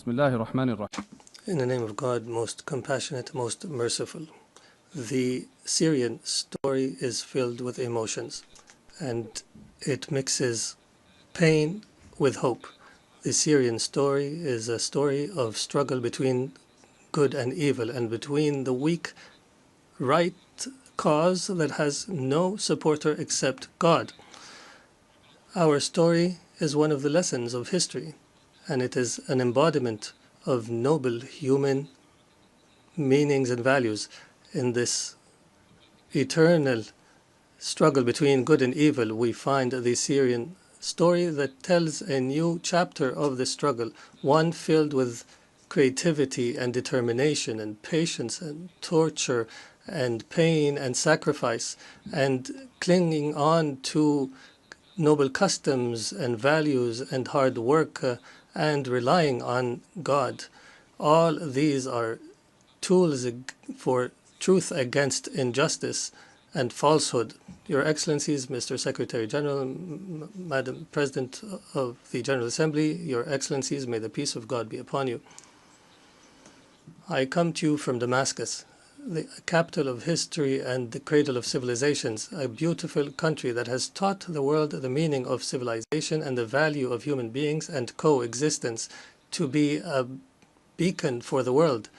Bismillahir Rahmanir Rahim. In the name of God, most compassionate, most merciful. The Syrian story is filled with emotions, and it mixes pain with hope. The Syrian story is a story of struggle between good and evil, and between the weak right cause that has no supporter except God. Our story is one of the lessons of history, and it is an embodiment of noble human meanings and values in this eternal struggle between good and evil. We find the Syrian story that tells a new chapter of the struggle, one filled with creativity and determination and patience and torture and pain and sacrifice and clinging on to noble customs and values and hard work and relying on God. All these are tools for truth against injustice and falsehood. Your Excellencies, Mr. Secretary General, Madam President of the General Assembly, Your Excellencies, may the peace of God be upon you. I come to you from Damascus, the capital of history and the cradle of civilizations, a beautiful country that has taught the world the meaning of civilization and the value of human beings and coexistence to be a beacon for the world.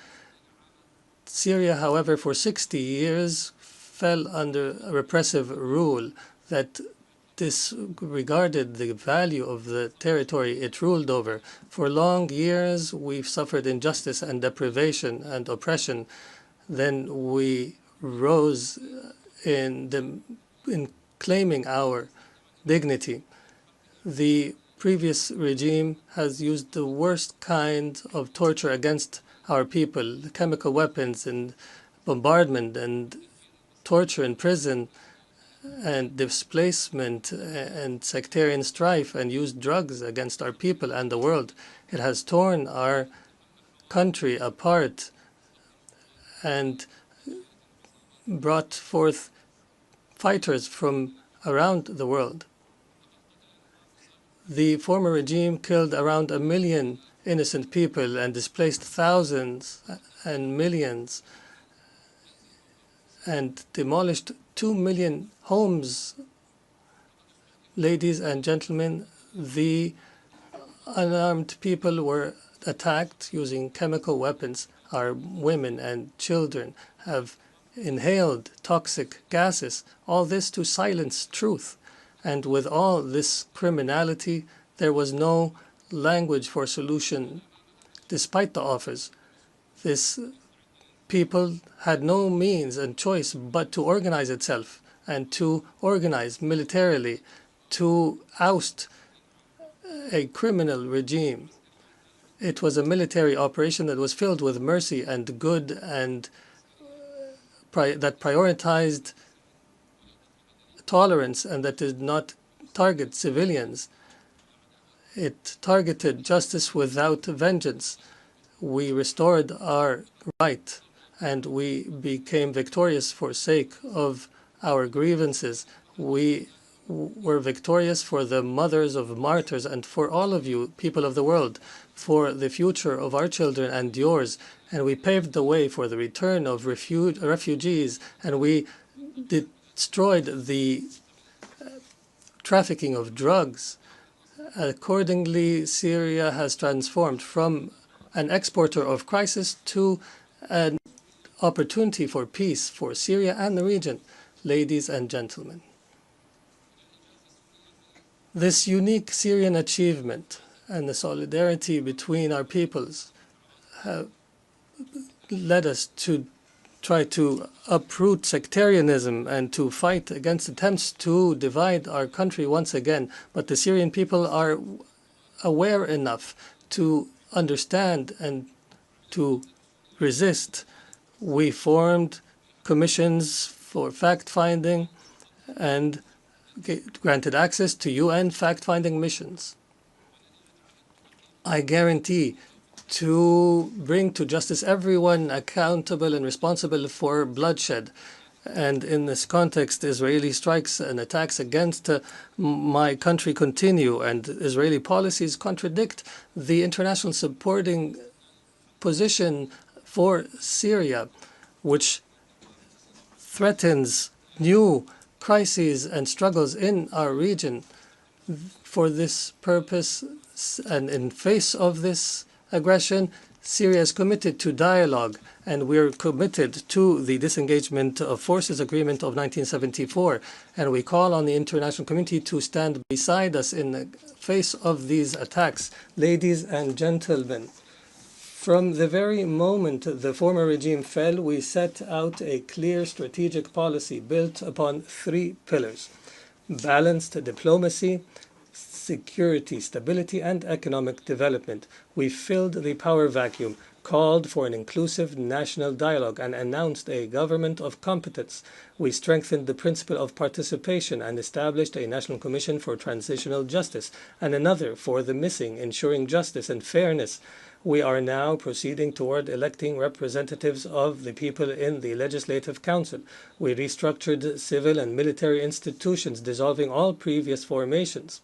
Syria, however, for 60 years fell under a repressive rule that disregarded the value of the territory it ruled over. For long years, we've suffered injustice and deprivation and oppression. Then we rose in claiming our dignity. The previous regime has used the worst kind of torture against our people, chemical weapons and bombardment and torture in prison and displacement and sectarian strife, and used drugs against our people and the world. It has torn our country apart and brought forth fighters from around the world. The former regime killed around 1 million innocent people and displaced thousands and millions and demolished 2 million homes. Ladies and gentlemen, the unarmed people were attacked using chemical weapons. Our women and children have inhaled toxic gases, all this to silence truth. And with all this criminality, there was no language for solution, despite the offers. This people had no means and choice but to organize itself and to organize militarily to oust a criminal regime. It was a military operation that was filled with mercy and good and that prioritized tolerance and that did not target civilians. It targeted justice without vengeance. We restored our right and we became victorious for sake of our grievances. We were victorious for the mothers of martyrs and for all of you, people of the world, for the future of our children and yours. And we paved the way for the return of refugees, and we destroyed the trafficking of drugs. Accordingly, Syria has transformed from an exporter of crisis to an opportunity for peace for Syria and the region. Ladies and gentlemen, this unique Syrian achievement and the solidarity between our peoples have led us to try to uproot sectarianism and to fight against attempts to divide our country once again. But the Syrian people are aware enough to understand and to resist. We formed commissions for fact-finding and granted access to UN fact-finding missions. I guarantee to bring to justice everyone accountable and responsible for bloodshed. And in this context, Israeli strikes and attacks against my country continue, and Israeli policies contradict the international supporting position for Syria, which threatens new crises and struggles in our region. For this purpose, and in face of this aggression, Syria is committed to dialogue, and we're committed to the Disengagement of Forces Agreement of 1974, and we call on the international community to stand beside us in the face of these attacks. Ladies and gentlemen, from the very moment the former regime fell, we set out a clear strategic policy built upon three pillars: balanced diplomacy, security, stability, and economic development. We filled the power vacuum, called for an inclusive national dialogue, and announced a government of competence. We strengthened the principle of participation and established a national commission for transitional justice and another for the missing, ensuring justice and fairness. We are now proceeding toward electing representatives of the people in the Legislative Council. We restructured civil and military institutions, dissolving all previous formations.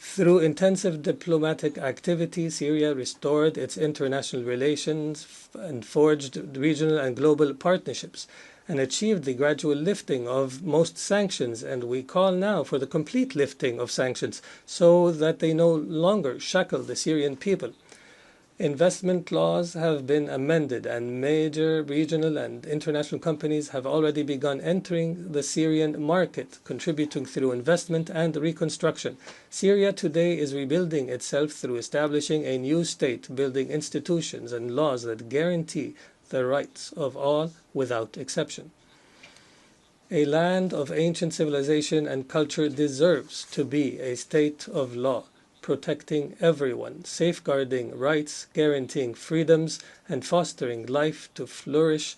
Through intensive diplomatic activity, Syria restored its international relations and forged regional and global partnerships, and achieved the gradual lifting of most sanctions. And we call now for the complete lifting of sanctions so that they no longer shackle the Syrian people. Investment laws have been amended, and major regional and international companies have already begun entering the Syrian market, contributing through investment and reconstruction. Syria today is rebuilding itself through establishing a new state, building institutions and laws that guarantee the rights of all without exception. A land of ancient civilization and culture deserves to be a state of law, protecting everyone, safeguarding rights, guaranteeing freedoms, and fostering life to flourish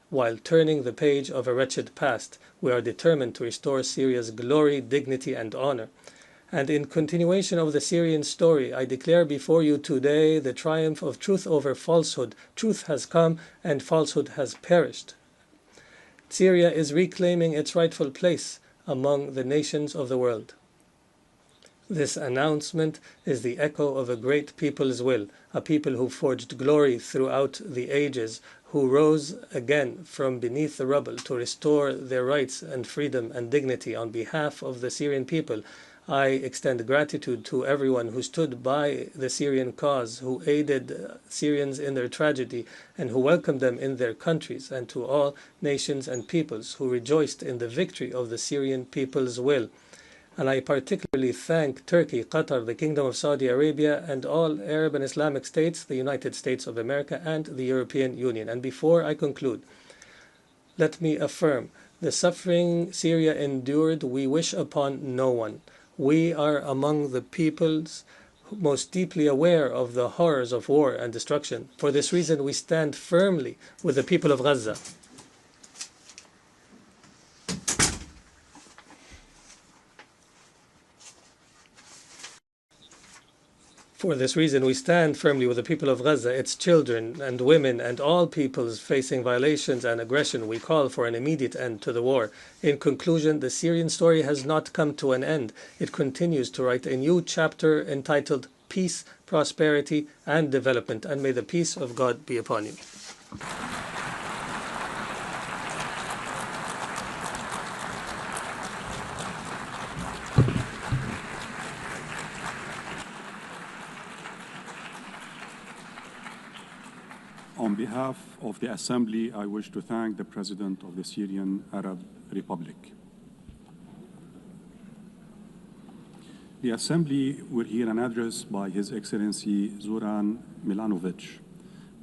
while turning the page of a wretched past. We are determined to restore Syria's glory, dignity, and honor. And in continuation of the Syrian story, I declare before you today the triumph of truth over falsehood. Truth has come and falsehood has perished. Syria is reclaiming its rightful place among the nations of the world. This announcement is the echo of a great people's will, a people who forged glory throughout the ages, who rose again from beneath the rubble to restore their rights and freedom and dignity. On behalf of the Syrian people, I extend gratitude to everyone who stood by the Syrian cause, who aided Syrians in their tragedy, and who welcomed them in their countries, and to all nations and peoples who rejoiced in the victory of the Syrian people's will. And I particularly thank Turkey, Qatar, the Kingdom of Saudi Arabia, and all Arab and Islamic states, the United States of America, and the European Union. And before I conclude, let me affirm, the suffering Syria endured, we wish upon no one. We are among the peoples most deeply aware of the horrors of war and destruction. For this reason, we stand firmly with the people of Gaza. For this reason, we stand firmly with the people of Gaza, its children and women, and all peoples facing violations and aggression. We call for an immediate end to the war. In conclusion, the Syrian story has not come to an end. It continues to write a new chapter entitled Peace, Prosperity, and Development, and may the peace of God be upon you. On behalf of the Assembly, I wish to thank the President of the Syrian Arab Republic. The Assembly will hear an address by His Excellency Zoran Milanovic,